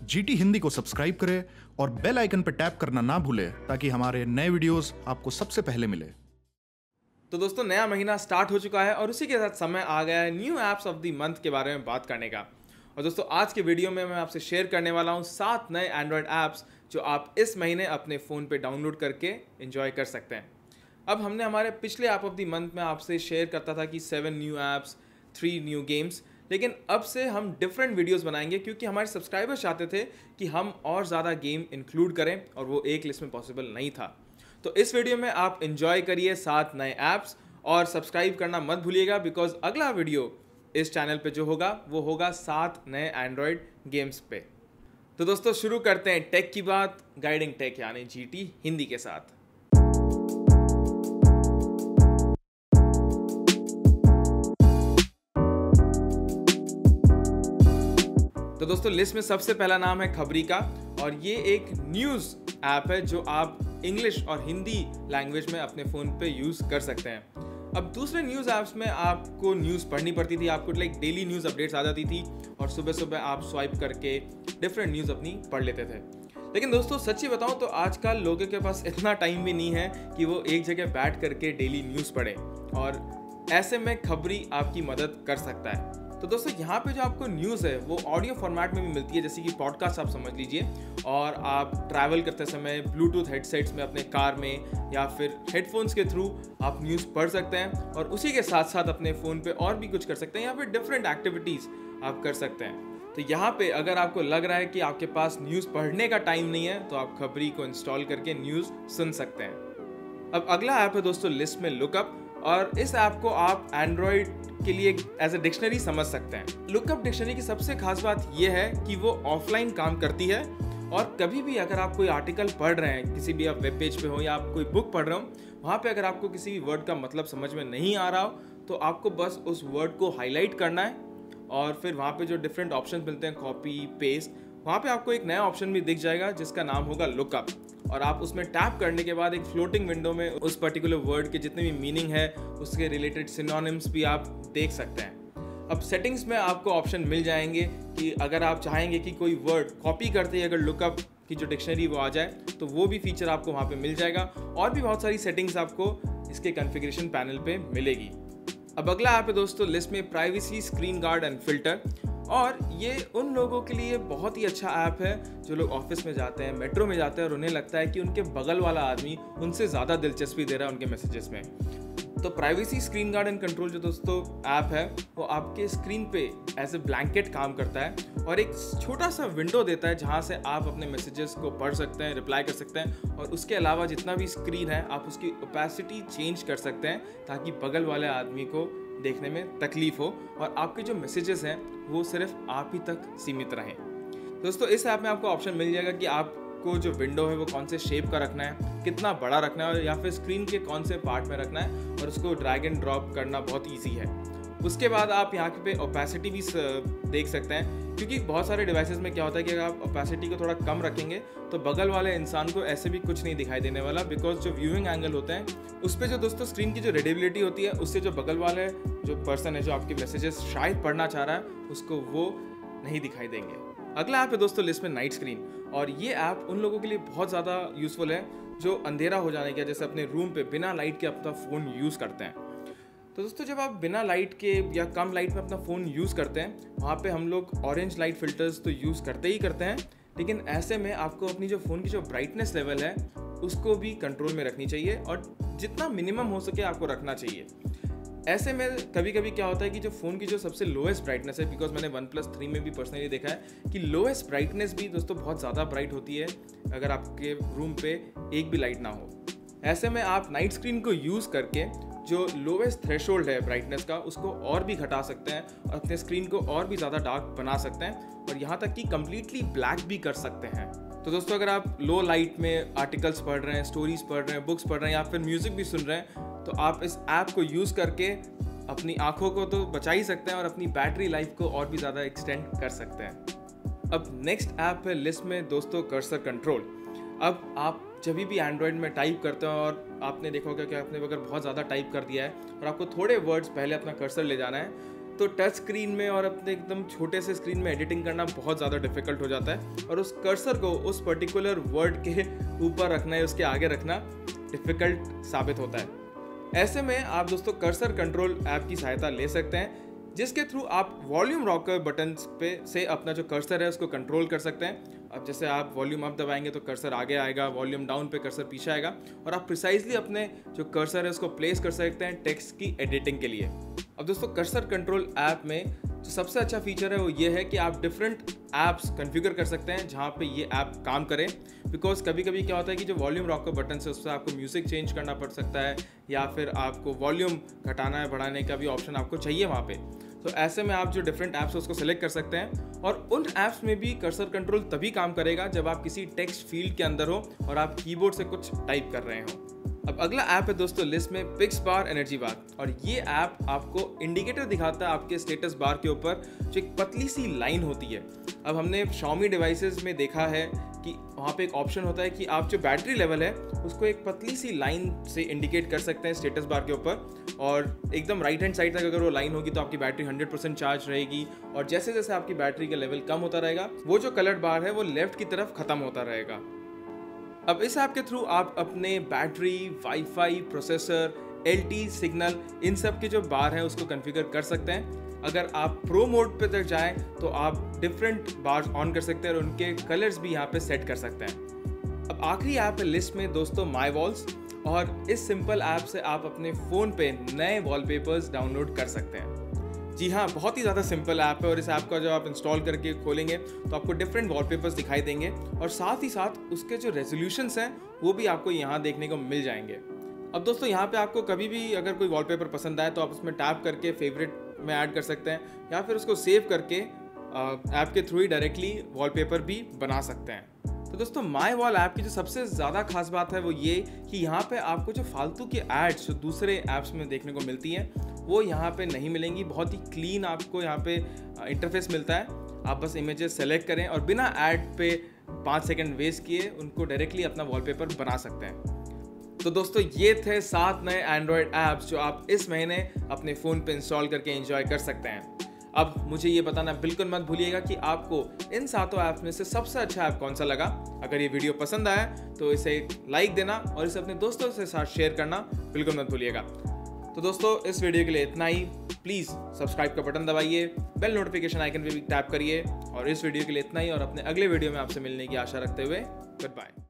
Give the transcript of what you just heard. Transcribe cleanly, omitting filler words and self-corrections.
GT Hindi को subscribe करें और बेल आइकन पर टैप करना ना भूलें ताकि हमारे नए वीडियोस आपको सबसे पहले मिले। तो दोस्तों, नया महीना स्टार्ट हो चुका है और उसी के साथ समय आ गया है new apps of the month के बारे में बात करने का। और दोस्तों, आज के वीडियो में मैं आपसे शेयर करने वाला हूं 7 नए एंड्रॉयड ऐप्स जो आप इस महीने अपने फ़ोन पे डाउनलोड करके एंजॉय कर सकते हैं। अब हमने हमारे पिछले ऐप ऑफ द मंथ में आपसे शेयर करता था कि 7 न्यू ऐप्स, 3 न्यू गेम्स, लेकिन अब से हम डिफरेंट वीडियोस बनाएंगे क्योंकि हमारे सब्सक्राइबर्स चाहते थे कि हम और ज़्यादा गेम इंक्लूड करें और वो एक लिस्ट में पॉसिबल नहीं था। तो इस वीडियो में आप एंजॉय करिए 7 नए ऐप्स और सब्सक्राइब करना मत भूलिएगा बिकॉज अगला वीडियो इस चैनल पे जो होगा वो होगा 7 नए एंड्रॉयड गेम्स पे। तो दोस्तों, शुरू करते हैं टेक की बात, गाइडिंग टेक यानी जीटी हिंदी के साथ। तो दोस्तों, लिस्ट में सबसे पहला नाम है खबरी का और ये एक न्यूज़ ऐप है जो आप इंग्लिश और हिंदी लैंग्वेज में अपने फ़ोन पे यूज़ कर सकते हैं। अब दूसरे न्यूज़ ऐप्स में आपको न्यूज़ पढ़नी पड़ती थी, आपको डेली न्यूज़ अपडेट्स आ जाती थी और सुबह सुबह आप स्वाइप करके डिफरेंट न्यूज़ अपनी पढ़ लेते थे। लेकिन दोस्तों, सच्ची बताऊं तो आजकल लोगों के पास इतना टाइम भी नहीं है कि वो एक जगह बैठ करके डेली न्यूज़ पढ़ें और ऐसे में खबरी आपकी मदद कर सकता है। तो दोस्तों, यहाँ पे जो आपको न्यूज़ है वो ऑडियो फॉर्मेट में भी मिलती है, जैसे कि पॉडकास्ट आप समझ लीजिए, और आप ट्रैवल करते समय ब्लूटूथ हेडसेट्स में अपने कार में या फिर हेडफोन्स के थ्रू आप न्यूज़ पढ़ सकते हैं और उसी के साथ साथ अपने फ़ोन पे और भी कुछ कर सकते हैं या फिर डिफरेंट एक्टिविटीज़ आप कर सकते हैं। तो यहाँ पे अगर आपको लग रहा है कि आपके पास न्यूज़ पढ़ने का टाइम नहीं है तो आप खबरी को इंस्टॉल करके न्यूज़ सुन सकते हैं। अब अगला ऐप है दोस्तों लिस्ट में लुकअप, और इस ऐप को आप एंड्रॉयड के लिए एज ए डिक्शनरी समझ सकते हैं। लुकअप डिक्शनरी की सबसे खास बात यह है कि वो ऑफलाइन काम करती है और कभी भी अगर आप कोई आर्टिकल पढ़ रहे हैं, किसी भी आप वेब पेज पे हो या आप कोई बुक पढ़ रहे हो, वहाँ पे अगर आपको किसी भी वर्ड का मतलब समझ में नहीं आ रहा हो तो आपको बस उस वर्ड को हाईलाइट करना है और फिर वहाँ पे जो डिफरेंट ऑप्शन मिलते हैं, कॉपी पेस्ट, वहाँ पे आपको एक नया ऑप्शन भी दिख जाएगा जिसका नाम होगा लुकअप, और आप उसमें टैप करने के बाद एक फ्लोटिंग विंडो में उस पर्टिकुलर वर्ड के जितने भी मीनिंग है उसके रिलेटेड सिनोनिम्स भी आप देख सकते हैं। अब सेटिंग्स में आपको ऑप्शन मिल जाएंगे कि अगर आप चाहेंगे कि कोई वर्ड कॉपी करते ही अगर लुकअप की जो डिक्शनरी वो आ जाए तो वो भी फीचर आपको वहाँ पे मिल जाएगा, और भी बहुत सारी सेटिंग्स आपको इसके कॉन्फ़िगरेशन पैनल पे मिलेगी। अब अगला ऐप है दोस्तों लिस्ट में privacy screen guard and filter, और ये उन लोगों के लिए बहुत ही अच्छा ऐप है जो लोग ऑफिस में जाते हैं, मेट्रो में जाते हैं और उन्हें लगता है कि उनके बगल वाला आदमी उनसे ज़्यादा दिलचस्पी दे रहा है उनके मैसेजेस में। तो privacy screen guard and control जो दोस्तों ऐप है वो आपके स्क्रीन पे एज ए ब्लैंकेट काम करता है और एक छोटा सा विंडो देता है जहाँ से आप अपने मैसेजेस को पढ़ सकते हैं, रिप्लाई कर सकते हैं, और उसके अलावा जितना भी स्क्रीन है आप उसकी ओपेसिटी चेंज कर सकते हैं ताकि बगल वाले आदमी को देखने में तकलीफ हो और आपके जो मैसेजेस हैं वो सिर्फ आप ही तक सीमित रहें। दोस्तों, इस ऐप में आपको ऑप्शन मिल जाएगा कि आपको जो विंडो है वो कौन से शेप का रखना है, कितना बड़ा रखना है, या फिर स्क्रीन के कौन से पार्ट में रखना है, और उसको ड्रैग एंड ड्रॉप करना बहुत ईजी है। उसके बाद आप यहाँ पे ओपेसिटी भी देख सकते हैं, क्योंकि बहुत सारे डिवाइसेस में क्या होता है कि अगर आप ओपेसिटी को थोड़ा कम रखेंगे तो बगल वाले इंसान को ऐसे भी कुछ नहीं दिखाई देने वाला, बिकॉज जो व्यूइंग एंगल होते हैं उस पर जो दोस्तों स्क्रीन की जो रीडेबिलिटी होती है उससे जो बगल वाले जो पर्सन है जो आपके मैसेजेस शायद पढ़ना चाह रहा है उसको वो नहीं दिखाई देंगे। अगला ऐप है दोस्तों लिस्ट में नाइट स्क्रीन, और ये ऐप उन लोगों के लिए बहुत ज़्यादा यूज़फुल है जो अंधेरा हो जाने के जैसे अपने रूम पे बिना लाइट के अपना फ़ोन यूज़ करते हैं। तो दोस्तों, जब आप बिना लाइट के या कम लाइट में अपना फ़ोन यूज़ करते हैं वहाँ पे हम लोग ऑरेंज लाइट फिल्टर्स तो यूज़ करते ही करते हैं, लेकिन ऐसे में आपको अपनी जो फ़ोन की जो ब्राइटनेस लेवल है उसको भी कंट्रोल में रखनी चाहिए और जितना मिनिमम हो सके आपको रखना चाहिए। ऐसे में कभी कभी क्या होता है कि जो फ़ोन की जो सबसे लोएस्ट ब्राइटनेस है, बिकॉज मैंने OnePlus 3 में भी पर्सनली देखा है कि लोएस्ट ब्राइटनेस भी दोस्तों बहुत ज़्यादा ब्राइट होती है अगर आपके रूम पे एक भी लाइट ना हो। ऐसे में आप नाइट स्क्रीन को यूज़ करके जो लोवेस्ट थ्रेशोल्ड है ब्राइटनेस का उसको और भी घटा सकते हैं और अपने स्क्रीन को और भी ज़्यादा डार्क बना सकते हैं और यहाँ तक कि कम्प्लीटली ब्लैक भी कर सकते हैं। तो दोस्तों, अगर आप लो लाइट में आर्टिकल्स पढ़ रहे हैं, स्टोरीज पढ़ रहे हैं, बुक्स पढ़ रहे हैं या फिर म्यूज़िक भी सुन रहे हैं तो आप इस ऐप को यूज़ करके अपनी आँखों को तो बचा ही सकते हैं और अपनी बैटरी लाइफ को और भी ज़्यादा एक्सटेंड कर सकते हैं। अब नेक्स्ट ऐप है लिस्ट में दोस्तों कर्सर कंट्रोल। अब आप जब भी एंड्रॉयड में टाइप करते हो और आपने देखा होगा कि आपने अगर बहुत ज़्यादा टाइप कर दिया है और आपको थोड़े वर्ड्स पहले अपना कर्सर ले जाना है तो टच स्क्रीन में और अपने एकदम छोटे से स्क्रीन में एडिटिंग करना बहुत ज़्यादा डिफिकल्ट हो जाता है और उस कर्सर को उस पर्टिकुलर वर्ड के ऊपर रखना या उसके आगे रखना डिफिकल्ट साबित होता है। ऐसे में आप दोस्तों कर्सर कंट्रोल ऐप की सहायता ले सकते हैं, जिसके थ्रू आप वॉल्यूम रॉकर बटन पे से अपना जो कर्सर है उसको कंट्रोल कर सकते हैं। अब जैसे आप वॉल्यूम अप दबाएंगे तो कर्सर आगे आएगा, वॉल्यूम डाउन पे कर्सर पीछे आएगा और आप प्रिसाइजली अपने जो कर्सर है उसको प्लेस कर सकते हैं टेक्स्ट की एडिटिंग के लिए। अब दोस्तों कर्सर कंट्रोल ऐप में जो सबसे अच्छा फीचर है वो ये है कि आप डिफरेंट ऐप्स कॉन्फ़िगर कर सकते हैं जहाँ पे ये ऐप काम करे। बिकॉज कभी कभी क्या होता है कि जो वॉल्यूम रॉकर बटन है उससे आपको म्यूज़िक चेंज करना पड़ सकता है या फिर आपको वॉल्यूम घटाना है बढ़ाने का भी ऑप्शन आपको चाहिए वहाँ पे। तो ऐसे में आप जो डिफरेंट ऐप्स है उसको सेलेक्ट कर सकते हैं और उन ऐप्स में भी कर्सर कंट्रोल तभी काम करेगा जब आप किसी टेक्स्ट फील्ड के अंदर हो और आप कीबोर्ड से कुछ टाइप कर रहे हो। अब अगला ऐप है दोस्तों लिस्ट में पिक्स बार एनर्जी बार, और ये ऐप आपको इंडिकेटर दिखाता है आपके स्टेटस बार के ऊपर जो एक पतली सी लाइन होती है। अब हमने Xiaomi डिवाइसेस में देखा है कि वहाँ पे एक ऑप्शन होता है कि आप जो बैटरी लेवल है उसको एक पतली सी लाइन से इंडिकेट कर सकते हैं स्टेटस बार के ऊपर, और एकदम राइट हैंड साइड तक अगर वो लाइन होगी तो आपकी बैटरी 100% चार्ज रहेगी, और जैसे जैसे आपकी बैटरी का लेवल कम होता रहेगा वो जो कलर्ड बार है वो लेफ्ट की तरफ खत्म होता रहेगा। अब इस ऐप के थ्रू आप अपने battery, wifi, processor, LTE signal, इन सब के जो बार हैं उसको कॉन्फ़िगर कर सकते हैं। अगर आप प्रो मोड पे तक जाएं तो आप डिफरेंट बार ऑन कर सकते हैं और उनके कलर्स भी यहाँ पे सेट कर सकते हैं। अब आखिरी ऐप है लिस्ट में दोस्तों माई वॉल्स, और इस सिंपल ऐप से आप अपने फ़ोन पे नए वॉलपेपर्स डाउनलोड कर सकते हैं। जी हाँ, बहुत ही ज़्यादा सिंपल ऐप है और इस ऐप का जब आप इंस्टॉल करके खोलेंगे तो आपको डिफरेंट वॉलपेपर्स दिखाई देंगे और साथ ही साथ उसके जो रेजोल्यूशंस हैं वो भी आपको यहाँ देखने को मिल जाएंगे। अब दोस्तों यहाँ पे आपको कभी भी अगर कोई वॉलपेपर पसंद आए तो आप उसमें टैप करके फेवरेट में ऐड कर सकते हैं या फिर उसको सेव करके ऐप के थ्रू ही डायरेक्टली वॉलपेपर भी बना सकते हैं। तो दोस्तों माई वॉल ऐप की जो सबसे ज़्यादा खास बात है वो ये कि यहाँ पे आपको जो फालतू के एड्स जो दूसरे ऐप्स में देखने को मिलती हैं वो यहाँ पे नहीं मिलेंगी। बहुत ही क्लीन आपको यहाँ पे इंटरफेस मिलता है। आप बस इमेजेस सेलेक्ट करें और बिना ऐड पे 5 सेकंड वेस्ट किए उनको डायरेक्टली अपना वॉलपेपर बना सकते हैं। तो दोस्तों ये थे 7 नए एंड्रॉयड ऐप्स जो आप इस महीने अपने फ़ोन पे इंस्टॉल करके एंजॉय कर सकते हैं। अब मुझे ये बताना बिल्कुल मत भूलिएगा कि आपको इन 7 ऐप्स में से सबसे अच्छा ऐप कौन सा लगा। अगर ये वीडियो पसंद आया तो इसे लाइक देना और इसे अपने दोस्तों के साथ शेयर करना बिल्कुल मत भूलिएगा। तो दोस्तों इस वीडियो के लिए इतना ही। प्लीज़ सब्सक्राइब का बटन दबाइए, बेल नोटिफिकेशन आइकन पे भी टैप करिए, और इस वीडियो के लिए इतना ही और अपने अगले वीडियो में आपसे मिलने की आशा रखते हुए गुड बाय।